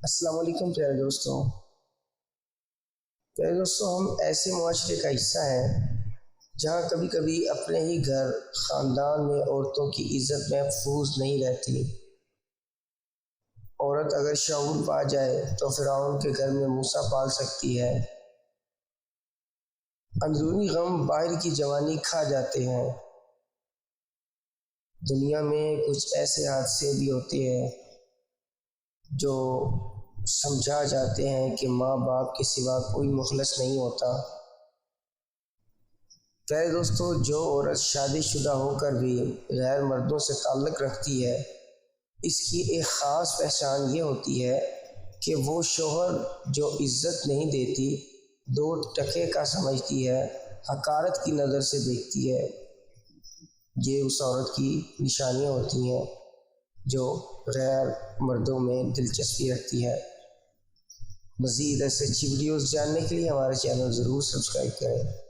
अस्सलाम वालेकुम प्यारे दोस्तों, हम ऐसे मुआशरे का हिस्सा हैं जहाँ कभी कभी अपने ही घर ख़ानदान में औरतों की इज़्ज़त महफूज नहीं रहती। औरत अगर शऊर पा जाए तो फ़िरौन के घर में मूसा पाल सकती है। अंदरूनी गम बाहर की जवानी खा जाते हैं। दुनिया में कुछ ऐसे हादसे भी होते हैं जो समझा जाते हैं कि माँ बाप के सिवा कोई मुखलस नहीं होता। प्यारे दोस्तों, जो औरत शादीशुदा होकर भी गैर मर्दों से ताल्लुक़ रखती है, इसकी एक ख़ास पहचान ये होती है कि वो शोहर जो इज़्ज़त नहीं देती, दो टके का समझती है, हकारत की नज़र से देखती है। ये उस औरत की निशानियाँ होती हैं जो गैर मर्दों में दिलचस्पी रखती है। मज़ीद ऐसे अच्छी वीडियोज़ जानने के लिए हमारे चैनल ज़रूर सब्सक्राइब करें।